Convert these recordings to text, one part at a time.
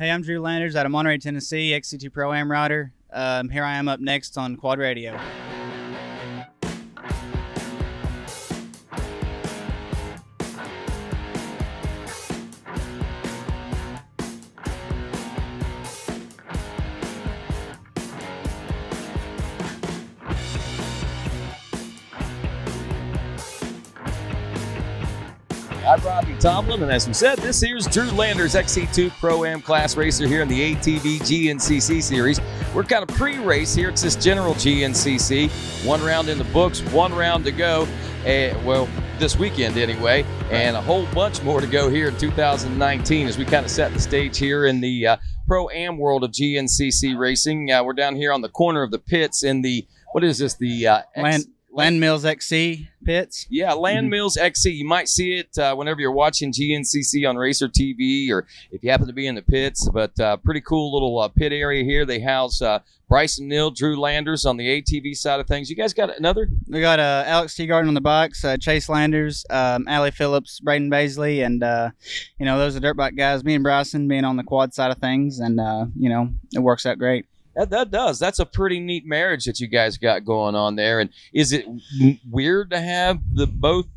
Hey, I'm Drew Landers out of Monterey, Tennessee, XC2 Pro-Am rider. Here I am up next on Quad Radio. I'm Robbie Tomlin, and as we said, this here's Drew Landers, XC2 Pro-Am class racer here in the ATV GNCC series. We're kind of pre-race here. It's this general GNCC. One round in the books, one round to go. Well, this weekend anyway, and a whole bunch more to go here in 2019 as we kind of set the stage here in the Pro-Am world of GNCC racing. We're down here on the corner of the pits in the, what is this, the Land Mills XC pits. Yeah, Land Mills XC. You might see it whenever you're watching GNCC on Racer TV or if you happen to be in the pits. But pretty cool little pit area here. They house Bryson Neal, Drew Landers on the ATV side of things. You guys got another? We got Alex Teagarden on the bikes, Chase Landers, Allie Phillips, Braden Baisley, and those are dirt bike guys. Me and Bryson being on the quad side of things, and it works out great. That does. That's a pretty neat marriage that you guys got going on there. And is it weird to have the both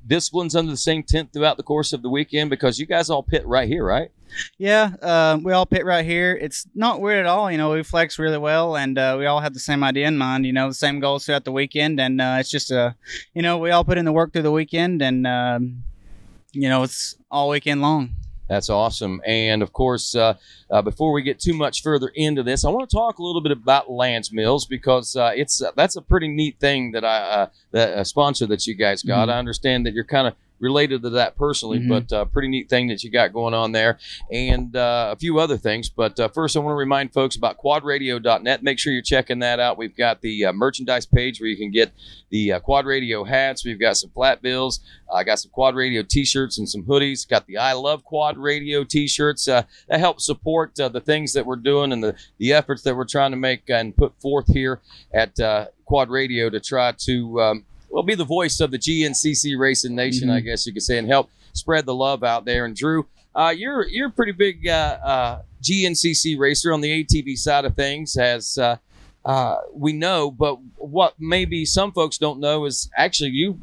disciplines under the same tent throughout the course of the weekend? Because you guys all pit right here, right? Yeah, we all pit right here. It's not weird at all. We flex really well, and we all have the same idea in mind, the same goals throughout the weekend. And it's just, we all put in the work through the weekend, and, it's all weekend long. That's awesome. And, of course, before we get too much further into this, I want to talk a little bit about Land Mills because that's a pretty neat thing that a sponsor that you guys got. I understand that you're kind of related to that personally, but pretty neat thing that you got going on there and a few other things. But first, I want to remind folks about quadradio.net. Make sure you're checking that out. We've got the merchandise page where you can get the Quad Radio hats. We've got some flat bills. I got some Quad Radio t-shirts and some hoodies. Got the I Love Quad Radio t-shirts. That helps support the things that we're doing and the efforts that we're trying to make and put forth here at Quad Radio to try to be the voice of the GNCC racing nation, I guess you could say, and help spread the love out there. And Drew, you're a pretty big GNCC racer on the ATV side of things, as we know. But what maybe some folks don't know is actually you,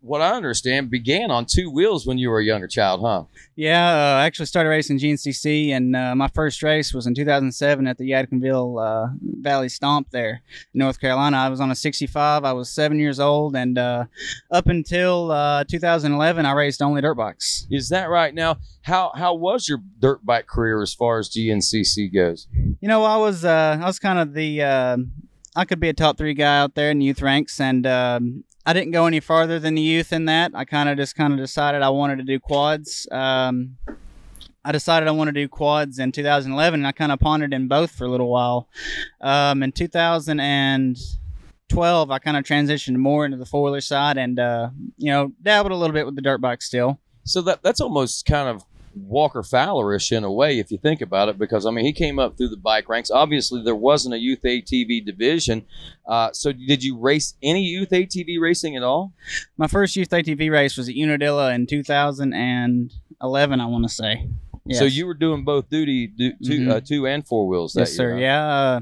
what I understand, began on two wheels when you were a younger child, huh? Yeah, I actually started racing GNCC, and my first race was in 2007 at the Yadkinville Valley Stomp there in North Carolina. I was on a 65. I was 7 years old, and up until 2011, I raced only dirt bikes. Is that right? Now, how was your dirt bike career as far as GNCC goes? I was kind of the I could be a top 3 guy out there in youth ranks, and I didn't go any farther than the youth in that. I kind of decided I wanted to do quads. I decided I wanted to do quads in 2011, and I kind of pondered in both for a little while. In 2012, I kind of transitioned more into the four-wheeler side and, dabbled a little bit with the dirt bike still. So that's almost kind of Walker Fowler-ish in a way, if you think about it, because, he came up through the bike ranks. Obviously, there wasn't a youth ATV division. So did you race any youth ATV racing at all? My first youth ATV race was at Unadilla in 2011, I want to say. Yes. So you were doing both two and four wheels that year? Yes, sir. Yeah.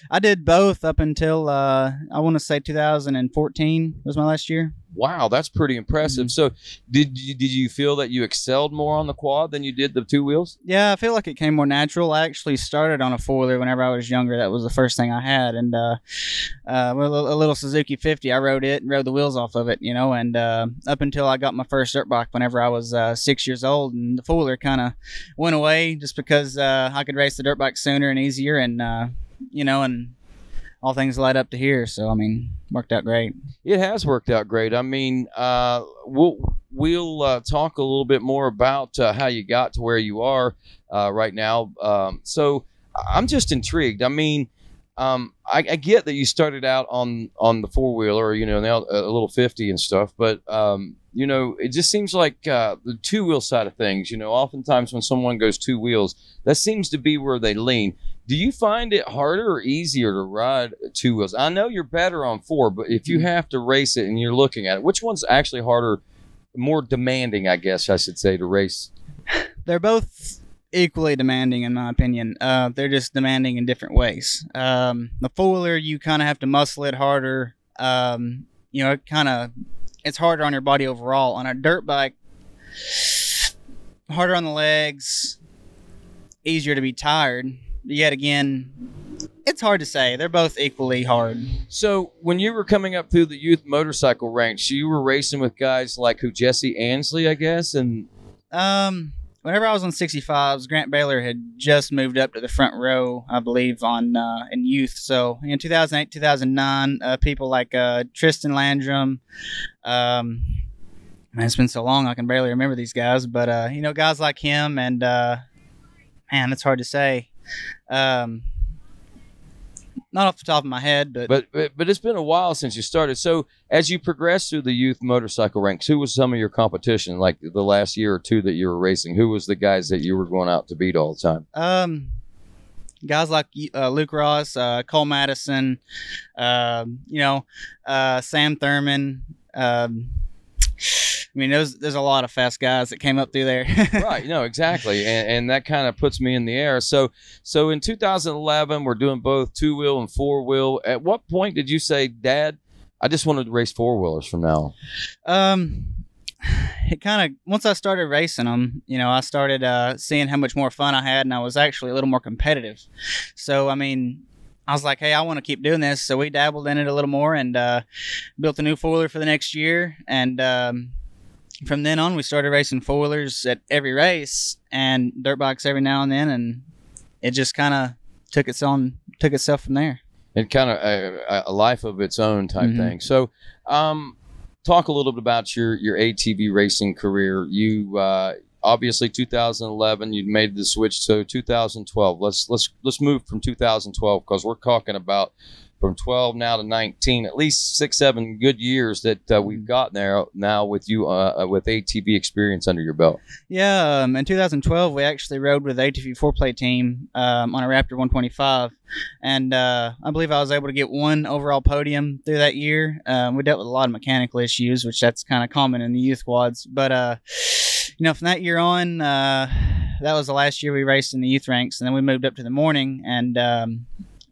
I did both up until, I want to say 2014 was my last year. Wow, that's pretty impressive. So did you feel that you excelled more on the quad than you did the two wheels? Yeah, I feel like it came more natural. I actually started on a four-wheeler whenever I was younger. That was the first thing I had. And a little Suzuki 50, I rode it and rode the wheels off of it, and up until I got my first dirt bike whenever I was 6 years old. And the four-wheeler kind of went away just because I could race the dirt bike sooner and easier and, and all things led up to here. So, worked out great. It has worked out great. We'll talk a little bit more about how you got to where you are right now. So I'm just intrigued. I get that you started out on the four-wheeler, now a little 50 and stuff, but it just seems like the two-wheel side of things, oftentimes when someone goes two wheels, that seems to be where they lean. Do you find it harder or easier to ride two wheels? I know you're better on four, but if you have to race it and you're looking at it, which one's actually harder, more demanding, I guess I should say, to race? They're both equally demanding in my opinion. They're just demanding in different ways. The four-wheeler, you kind of have to muscle it harder. It's harder on your body overall. On a dirt bike, harder on the legs, easier to be tired. Yet again, it's hard to say. They're both equally hard. So when you were coming up through the youth motorcycle ranks, you were racing with guys like Jesse Ansley, I guess, and whenever I was on 65s, Grant Baylor had just moved up to the front row, I believe, on in youth. So in 2008, 2009, people like Tristan Landrum. Man, it's been so long I can barely remember these guys, but guys like him, and man, it's hard to say. Not off the top of my head, but it's been a while since you started. So as you progressed through the youth motorcycle ranks, who was some of your competition? Like the last year or two that you were racing, who was the guys that you were going out to beat all the time? Guys like Luke Ross, Cole Madison, Sam Thurman. I mean, there's a lot of fast guys that came up through there. Right, no, exactly, and that kind of puts me in the air. So in 2011, we're doing both two-wheel and four-wheel. At what point did you say, Dad, I just wanted to race four-wheelers from now on? It kind of, once I started racing them, I started seeing how much more fun I had, and I was actually a little more competitive. So, I mean, I was like, hey, I want to keep doing this. So we dabbled in it a little more and built a new four-wheeler for the next year. And from then on, we started racing four-wheelers at every race and dirt bikes every now and then. And it just kind of took itself from there. And kind of a life of its own type thing. So talk a little bit about your ATV racing career. You obviously 2011 you made the switch to 2012. Let's move from 2012 because we're talking about from 12 now to 19, at least 6-7 good years that we've got there now with you with ATV experience under your belt. Yeah, in 2012 we actually rode with the ATV 4-play team on a Raptor 125, and I believe I was able to get one overall podium through that year. We dealt with a lot of mechanical issues, which that's kind of common in the youth quads, but from that year on, that was the last year we raced in the youth ranks, and then we moved up to the morning, and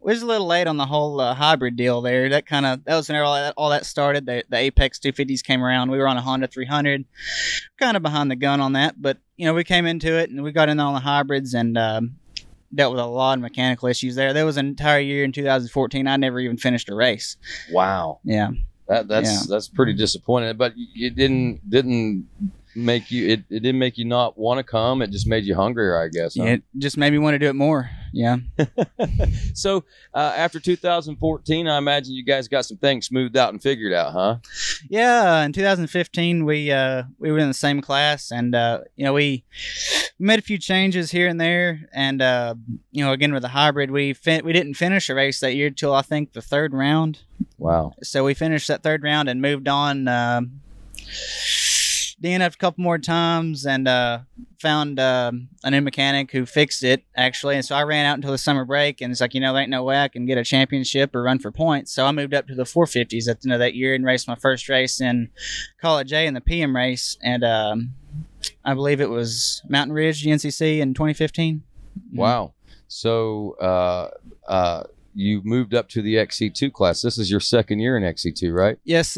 we was a little late on the whole hybrid deal there. That was when all that started. The Apex 250s came around. We were on a Honda 300, kind of behind the gun on that, but we came into it and we got in on the hybrids and dealt with a lot of mechanical issues there. There was an entire year in 2014 I never even finished a race. Wow. Yeah. That's pretty disappointing. But it didn't make you it didn't make you not want to come. It just made you hungrier, I guess. Huh? Yeah, it just made me want to do it more. Yeah. So after 2014, I imagine you guys got some things smoothed out and figured out, huh? Yeah. In 2015, we were in the same class, and we made a few changes here and there, and again with the hybrid, we didn't finish a race that year till I think the third round. Wow. So we finished that third round and moved on. DNF'd a couple more times and found a new mechanic who fixed it, actually. And so I ran out until the summer break, and it's like, there ain't no way I can get a championship or run for points. So I moved up to the 450s at the end of that year and raced my first race in College A in the PM race. And I believe it was Mountain Ridge GNCC in 2015. Wow. So you moved up to the XC2 class. This is your second year in XC2, right? Yes.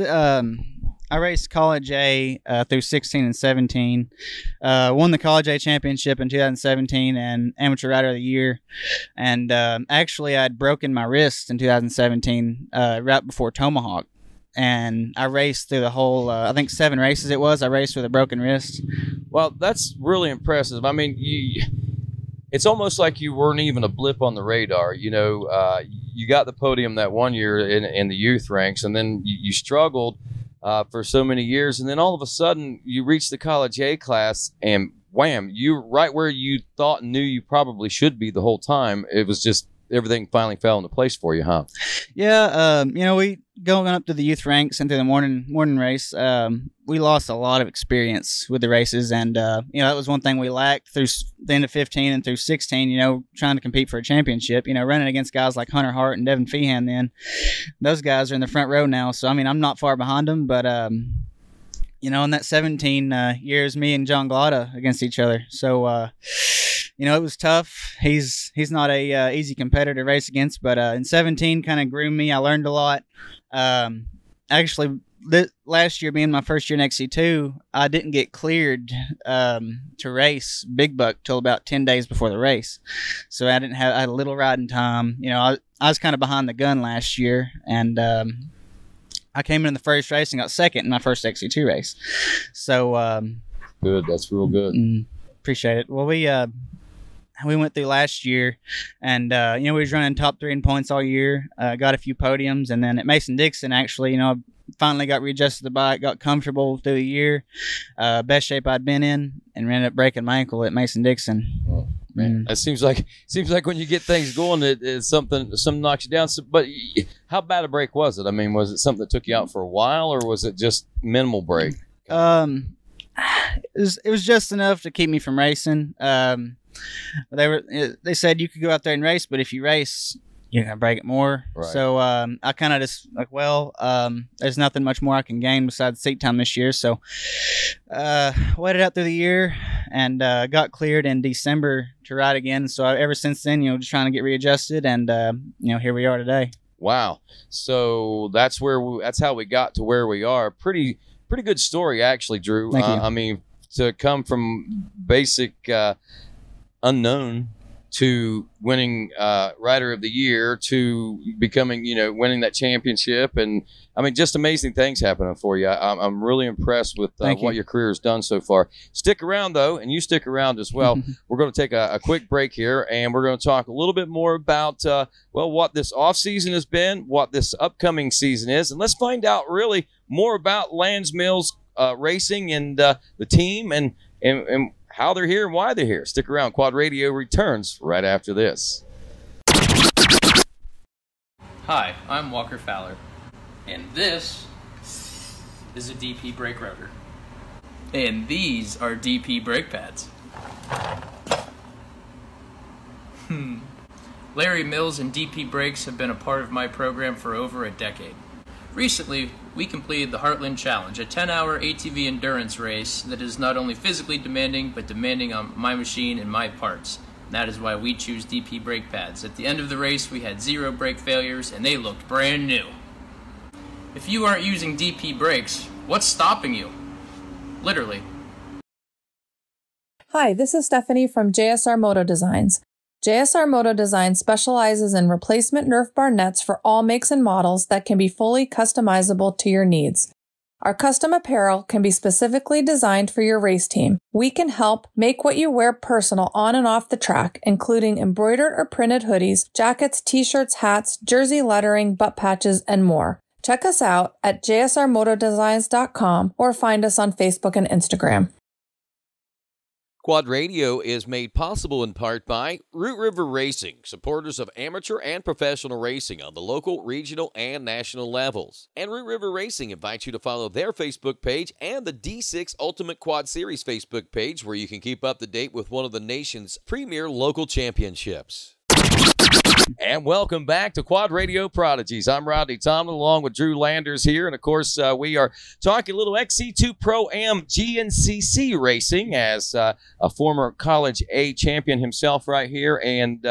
I raced College A through 16 and 17. Won the College A championship in 2017 and Amateur Rider of the Year. And actually, I'd broken my wrist in 2017 right before Tomahawk. And I raced through the whole, I think 7 races it was. I raced with a broken wrist. Well, that's really impressive. I mean, it's almost like you weren't even a blip on the radar. You got the podium that one year in the youth ranks, and then you struggled for so many years, and then all of a sudden you reach the College A class, and wham, you're right where you thought and knew you probably should be the whole time. It was just everything finally fell into place for you, huh? Yeah, we going up to the youth ranks and to the morning race. We lost a lot of experience with the races, and that was one thing we lacked through the end of 15 and through 16. Trying to compete for a championship. Running against guys like Hunter Hart and Devin Feehan. Then those guys are in the front row now, so I mean I'm not far behind them, but in that 17 years, me and John Glotta against each other. So it was tough. He's not a easy competitor to race against, but in 17 kind of groomed me. I learned a lot. Actually, last year being my first year in XC2, I didn't get cleared to race Big Buck till about 10 days before the race. So I had a little riding time. I was kind of behind the gun last year, and I came in the first race and got second in my first XC2 race. So good. That's real good. Appreciate it. Well, we went through last year, and we was running top 3 in points all year. Got a few podiums, and then at Mason-Dixon, actually, I finally got readjusted to the bike, got comfortable through the year. Best shape I'd been in, and ended up breaking my ankle at Mason-Dixon. Oh, man, that seems like when you get things going, it's something knocks you down. So, but how bad a break was it? I mean, was it something that took you out for a while, or was it just minimal break? It was just enough to keep me from racing. They said you could go out there and race, but if you race, you're gonna break it more. Right. So I kind of just there's nothing much more I can gain besides seat time this year. So waited out through the year and got cleared in December to ride again. So ever since then, just trying to get readjusted, and here we are today. Wow. So that's how we got to where we are. Pretty good story, actually, Drew. Thank you. I mean, to come from basic unknown to winning Rider of the Year to becoming, winning that championship. And, I mean, just amazing things happening for you. I'm really impressed with what your career has done so far. Stick around, though, and you stick around as well. We're going to take a quick break here, and we're going to talk a little bit more about, what this offseason has been, what this upcoming season is, and let's find out really more about Lands Mills Racing and the team and how they're here and why they're here. Stick around. Quad Radio returns right after this. Hi, I'm Walker Fowler, and this is a DP brake rotor. And these are DP brake pads. Larry Mills and DP Brakes have been a part of my program for over a decade. Recently, we completed the Heartland Challenge, a 10-hour ATV endurance race that is not only physically demanding, but demanding on my machine and my parts. And that is why we choose DP brake pads. At the end of the race, we had 0 brake failures, and they looked brand new. If you aren't using DP brakes, what's stopping you? Literally. Hi, this is Stephanie from JSR Moto Designs. JSR Moto Design specializes in replacement Nerf bar nets for all makes and models that can be fully customizable to your needs. Our custom apparel can be specifically designed for your race team. We can help make what you wear personal on and off the track, including embroidered or printed hoodies, jackets, t-shirts, hats, jersey lettering, butt patches, and more. Check us out at jsrmotodesigns.com or find us on Facebook and Instagram. Quad Radio is made possible in part by Root River Racing, supporters of amateur and professional racing on the local, regional, and national levels. And Root River Racing invites you to follow their Facebook page and the D6 Ultimate Quad Series Facebook page, where you can keep up to date with one of the nation's premier local championships. And welcome back to Quad Radio Prodigies. I'm Rodney Tomlin along with Drew Landers here. And, of course, we are talking a little XC2 Pro-Am GNCC racing as a former College A champion himself right here, and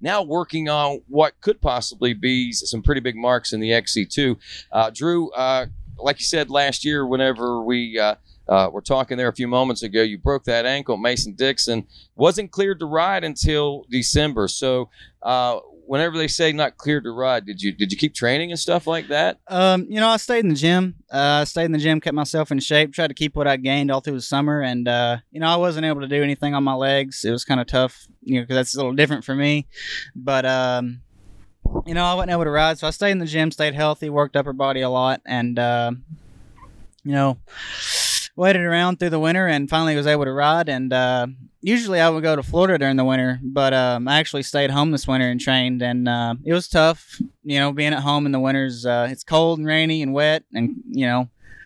now working on what could possibly be some pretty big marks in the XC2. Drew, like you said last year whenever we were talking there a few moments ago, you broke that ankle at Mason-Dixon. Wasn't cleared to ride until December. So whenever they say not cleared to ride, did you keep training and stuff like that? I stayed in the gym. Kept myself in shape, tried to keep what I gained all through the summer. And, I wasn't able to do anything on my legs. It was kind of tough, because that's a little different for me. But, I wasn't able to ride. So I stayed in the gym, stayed healthy, worked upper body a lot. And, waited around through the winter and finally was able to ride. And usually I would go to Florida during the winter, but I actually stayed home this winter and trained. And it was tough, being at home in the winters. It's cold and rainy and wet and,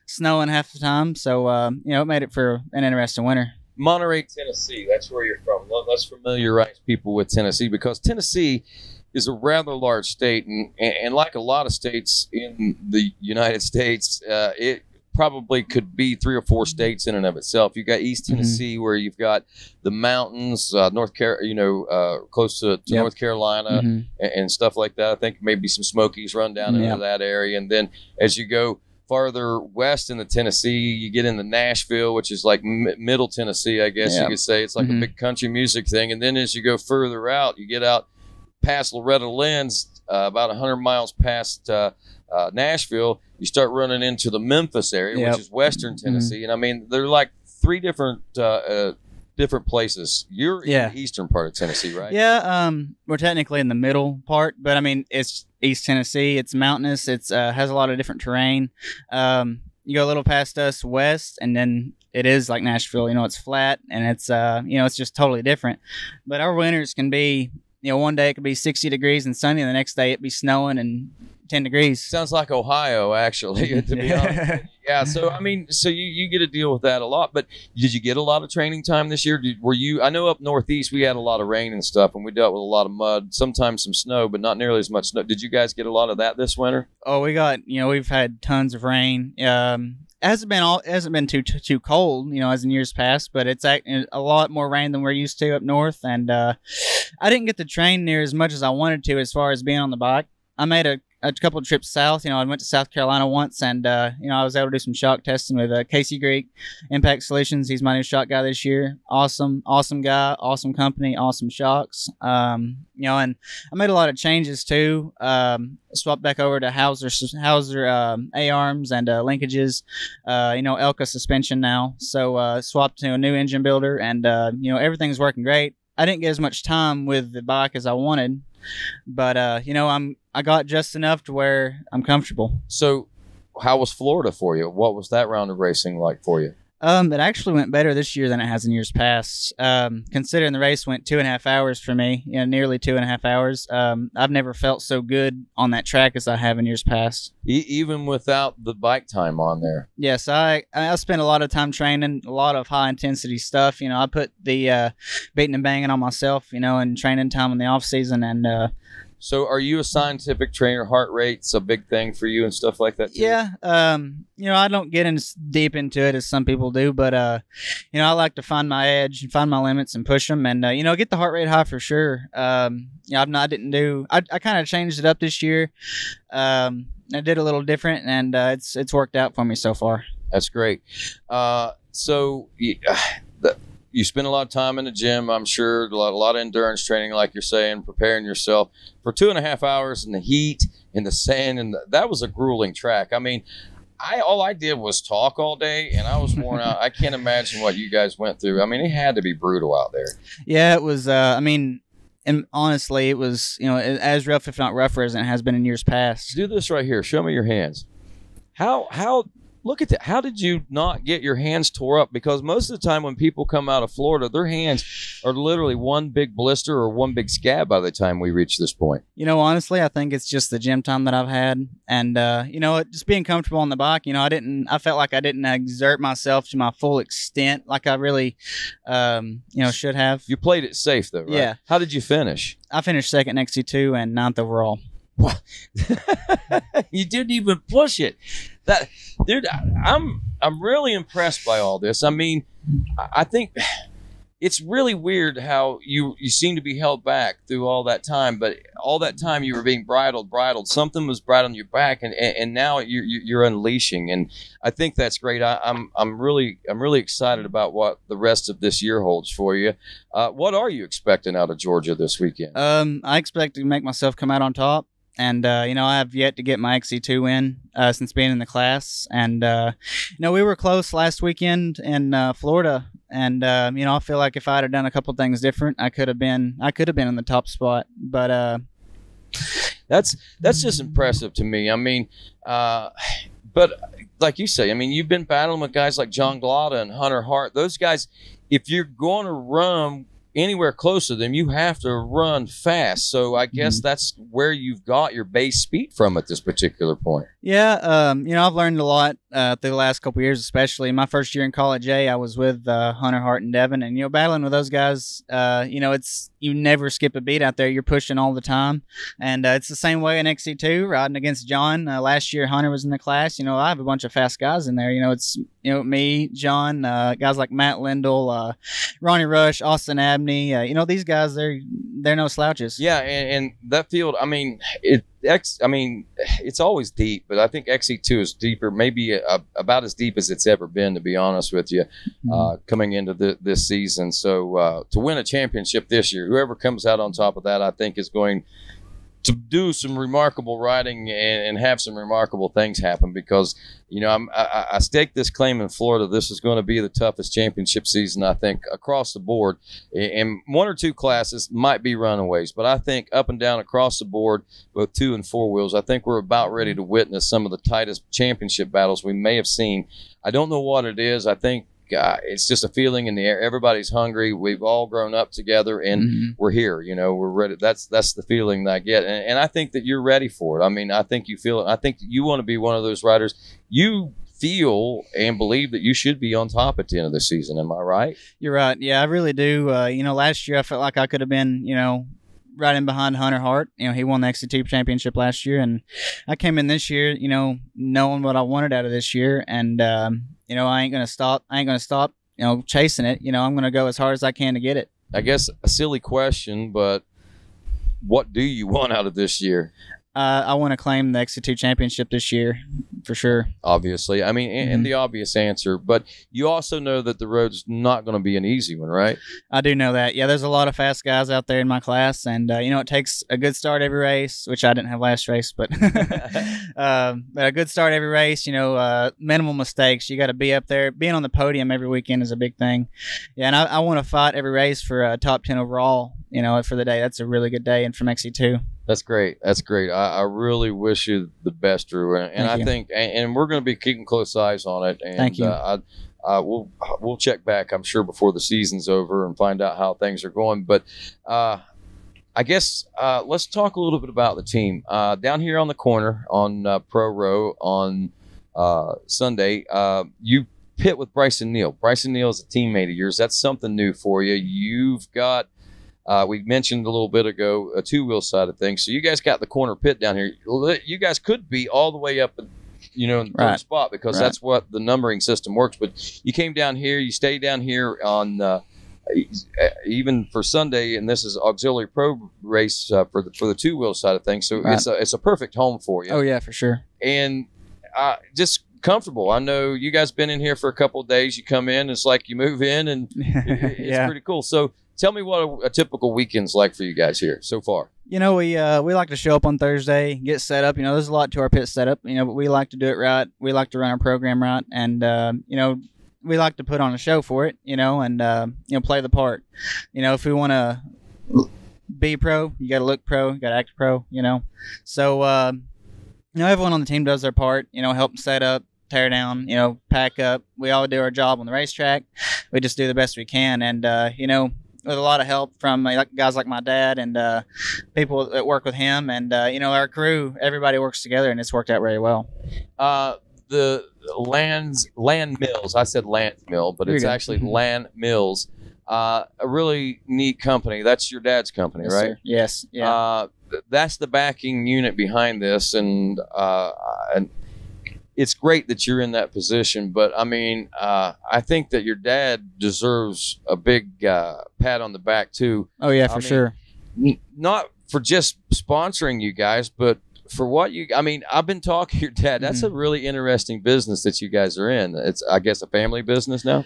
snowing half the time. So, it made it for an interesting winter. Monterey, Tennessee, that's where you're from. Let's familiarize people with Tennessee, because Tennessee is a rather large state. And like a lot of states in the United States, it probably could be 3 or 4 states in and of itself. You got East Tennessee, where you've got the mountains, close to North Carolina and stuff like that. I think maybe some Smokies run down into that area. And then as you go farther west in the Tennessee, you get into Nashville, which is like middle Tennessee, I guess you could say. It's like a big country music thing. And then as you go further out, you get out past Loretta Lynn's, about 100 miles past Nashville, you start running into the Memphis area, which is western Tennessee. And I mean, they're like 3 different places. You're in the eastern part of Tennessee, right? Yeah, we're technically in the middle part, but I mean, it's East Tennessee. It's mountainous. It's has a lot of different terrain. You go a little past us west, and then it is like Nashville. It's flat, and it's it's just totally different. But our winters can be, one day it could be 60 degrees and sunny, and the next day it'd be snowing and 10 degrees. Sounds like Ohio, actually, to be honest. Yeah, so I mean, so you get to deal with that a lot. But did you get a lot of training time this year? I know up northeast we had a lot of rain and stuff, and we dealt with a lot of mud, sometimes some snow, but not nearly as much snow. Did you guys get a lot of that this winter? Oh, we got, we've had tons of rain. It hasn't been too cold, as in years past, but it's a lot more rain than we're used to up north. And I didn't get to train near as much as I wanted to as far as being on the bike. I made a couple of trips south. I went to South Carolina once, and I was able to do some shock testing with Casey Greek, Impact Solutions. He's my new shock guy this year. Awesome guy, awesome company, awesome shocks. And I made a lot of changes too. Swapped back over to Hauser A-arms and linkages. Elka suspension now. So swapped to a new engine builder, and everything's working great. I didn't get as much time with the bike as I wanted, but I got just enough to where I'm comfortable. So how was Florida for you? What was that round of racing like for you? It actually went better this year than it has in years past. Considering the race went 2.5 hours for me, nearly 2.5 hours. I've never felt so good on that track as I have in years past. Even without the bike time on there? Yes, I spent a lot of time training, a lot of high intensity stuff. I put the beating and banging on myself, and training time in the off season. And so are you a scientific trainer? Heart rate's a big thing for you and stuff like that too? Yeah. I don't get deep into it as some people do, but I like to find my edge and find my limits and push them, and get the heart rate high for sure. I kind of changed it up this year. I did a little different, and it's worked out for me so far. That's great. You spend a lot of time in the gym, I'm sure, a lot of endurance training, like you're saying, preparing yourself for 2.5 hours in the heat, in the sand, and that was a grueling track. I mean, all I did was talk all day, and I was worn out. I can't imagine what you guys went through. I mean, it had to be brutal out there. Yeah, it was. And honestly, it was as rough, if not rougher, as it has been in years past. Do this right here. Show me your hands. How? Look at that. How did you not get your hands tore up? Because most of the time when people come out of Florida, their hands are literally one big blister or one big scab by the time we reach this point. Honestly, I think it's just the gym time that I've had. And, just being comfortable on the bike, I felt like I didn't exert myself to my full extent like I really, should have. You played it safe, though, right? Yeah. How did you finish? I finished second in XC2 and 9th overall. What? You didn't even push it. Dude, I'm really impressed by all this. I mean, I think it's really weird how you seem to be held back through all that time, but all that time you were being bridled. Something was bridling your back, and now you're unleashing, and I think that's great. I'm really excited about what the rest of this year holds for you. What are you expecting out of Georgia this weekend? I expect to make myself come out on top. And, I have yet to get my XC2 win since being in the class. And, we were close last weekend in Florida. And, I feel like if I had done a couple things different, I could have been in the top spot. But that's just impressive to me. I mean, but like you say, I mean, you've been battling with guys like John Glotta and Hunter Hart. Those guys, if you're going to run anywhere close to them, you have to run fast. So I guess that's where you've got your base speed from at this particular point. Yeah, I've learned a lot through the last couple of years, especially my first year in College A, I was with Hunter, Hart, and Devin, and battling with those guys. It's you never skip a beat out there. You're pushing all the time, and it's the same way in XC2 riding against John. Last year, Hunter was in the class. I have a bunch of fast guys in there. It's me, John, guys like Matt Lindell, Ronnie Rush, Austin Abney. These guys, they're no slouches. Yeah, and that field, it's always deep, but I think XC2 is deeper, maybe about as deep as it's ever been, to be honest with you, coming into this season. So to win a championship this year, whoever comes out on top of that, I think is going to do some remarkable riding and have some remarkable things happen, because I stake this claim in Florida. This is going to be the toughest championship season, I think, across the board. And one or two classes might be runaways, but I think up and down across the board, both 2 and 4 wheels, I think we're about ready to witness some of the tightest championship battles we may have seen. I don't know what it is. I think it's just a feeling in the air. Everybody's hungry. We've all grown up together, and we're here. We're ready. That's the feeling that I get, and I think that you're ready for it. I think you feel it. I think you want to be one of those riders. You feel and believe that you should be on top at the end of the season. Am I right? You're right. Yeah, I really do. Last year I felt like I could have been, right in behind Hunter Hart. He won the XC2 championship last year, and I came in this year, knowing what I wanted out of this year, and I ain't gonna stop. Chasing it. I'm gonna go as hard as I can to get it. I guess a silly question, but what do you want out of this year? I want to claim the XC2 championship this year, for sure. Obviously. And the obvious answer. But you also know that the road's not going to be an easy one, right? I do know that. Yeah, there's a lot of fast guys out there in my class. And, it takes a good start every race, which I didn't have last race. But, but a good start every race, minimal mistakes. You got to be up there. Being on the podium every weekend is a big thing. Yeah, and I want to fight every race for a top 10 overall, for the day. That's a really good day. And from XC2. That's great. I really wish you the best, Drew. And I think, and we're going to be keeping close eyes on it. And thank you. We'll check back, I'm sure, before the season's over and find out how things are going. But I guess let's talk a little bit about the team. Down here on the corner on Pro Row on Sunday, you pit with Bryson Neal. Bryson Neal is a teammate of yours. That's something new for you. You've got we mentioned a little bit ago a 2-wheel side of things. So you guys got the corner pit down here. You guys could be all the way up, in the third spot, because that's what the numbering system works. But you came down here. You stayed down here on even for Sunday, and this is auxiliary pro race for the 2-wheel side of things. So it's a perfect home for you. Oh yeah, for sure. And just comfortable. I know you guys been in here for a couple of days. You come in, it's like you move in, and it's pretty cool. So tell me what a typical weekend's like for you guys here so far. We like to show up on Thursday, get set up. There's a lot to our pit setup, but we like to do it right. We like to run our program right, and we like to put on a show for it, and play the part. If we want to be pro, you got to look pro, you got to act pro. So everyone on the team does their part. Help set up, tear down, pack up. We all do our job on the racetrack. We just do the best we can, and with a lot of help from guys like my dad and people that work with him, and our crew. Everybody works together, and it's worked out very well. The Land Mills. I said Land Mill, but it's actually Land Mills. A really neat company. That's your dad's company, yes, right? Sir. Yes. Yeah. That's the backing unit behind this, and it's great that you're in that position. But I think that your dad deserves a big pat on the back too. Oh yeah, for sure. Not for just sponsoring you guys, but for what you. I've been talking to your dad. That's a really interesting business that you guys are in. It's, I guess, a family business now.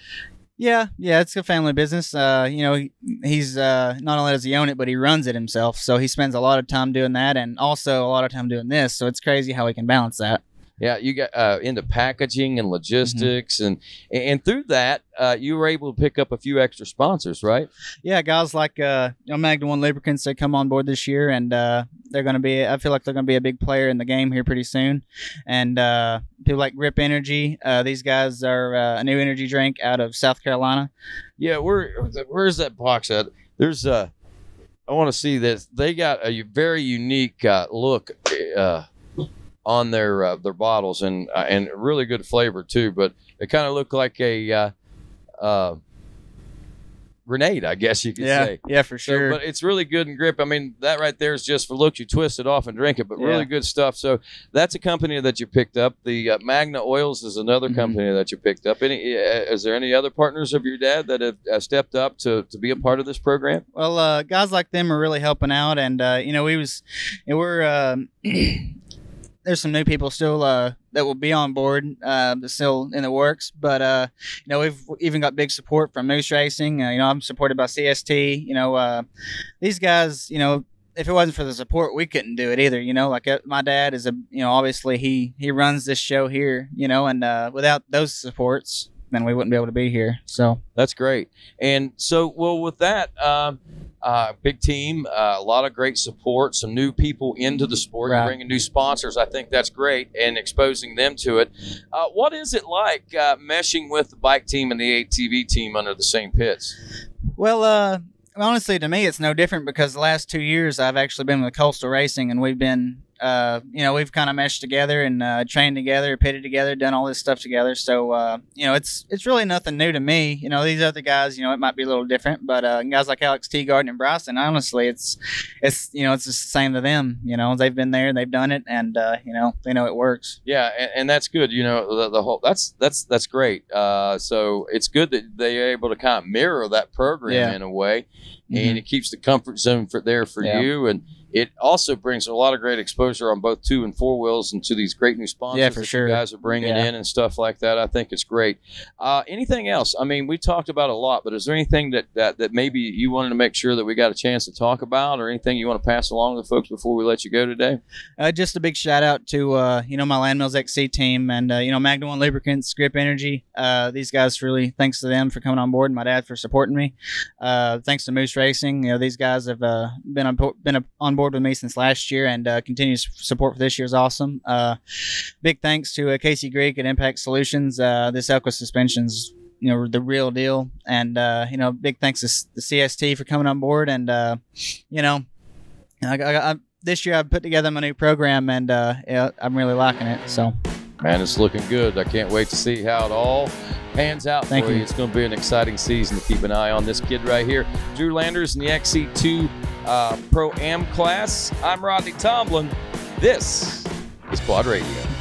Yeah, it's a family business. He's not only does he own it, but he runs it himself. So he spends a lot of time doing that, and also a lot of time doing this. So it's crazy how he can balance that. Yeah, you got into packaging and logistics, and through that, you were able to pick up a few extra sponsors, right? Yeah, guys like Magna One Lubricants, they come on board this year, and they're going to be. I feel like they're going to be a big player in the game here pretty soon. And people like Grip Energy, these guys are a new energy drink out of South Carolina. Yeah, where's that box at? There's I want to see this. They got a very unique look. on their bottles, and really good flavor too. But they kind of look like a grenade, I guess you could say. Yeah, for sure. So, but it's really good in grip. I mean, that right there is just for looks. You twist it off and drink it, but really good stuff. So that's a company that you picked up. The Magna Oils is another company that you picked up. Is there any other partners of your dad that have stepped up to be a part of this program? Well, guys like them are really helping out, and we're there's some new people still that will be on board, that's still in the works. But we've even got big support from Moose Racing. I'm supported by CST. These guys, if it wasn't for the support, we couldn't do it either. Like my dad is obviously he runs this show here. And without those supports, then we wouldn't be able to be here. So that's great. And so, well, with that, big team, a lot of great support, some new people into the sport, right. You're bringing new sponsors. I think that's great, and exposing them to it. What is it like meshing with the bike team and the ATV team under the same pits? Well, honestly, to me, it's no different because the last 2 years I've actually been with Coastal Racing, and we've been we've kind of meshed together and trained together, pitted together, done all this stuff together. So, it's really nothing new to me. These other guys, it might be a little different, but guys like Alex Teagarden and Bryson, honestly, it's just the same to them. They've been there, they've done it, and they know it works. Yeah, and that's good. The whole that's great. So it's good that they're able to kind of mirror that program in a way, and it keeps the comfort zone for you, and it also brings a lot of great exposure on both 2 and 4 wheels and to these great new sponsors that you guys are bringing in and stuff like that. I think it's great. Anything else? I mean, we talked about a lot, but is there anything that maybe you wanted to make sure that we got a chance to talk about, or anything you want to pass along to the folks before we let you go today? Just a big shout out to my Land Mills XC team and Magna One Lubricants, Grip Energy. These guys, really thanks to them for coming on board, and my dad for supporting me. Thanks to Moose Racing. These guys have been on board with me since last year, and continues support for this year is awesome. Big thanks to Casey Greek at Impact Solutions. This Elka suspension's the real deal, and big thanks to the CST for coming on board. And this year I've put together my new program, and I'm really liking it. So, man, it's looking good. I can't wait to see how it all pans out for you. It's going to be an exciting season to keep an eye on. This kid right here, Drew Landers in the XC2 Pro-Am class. I'm Rodney Tomlin. This is Quad Radio.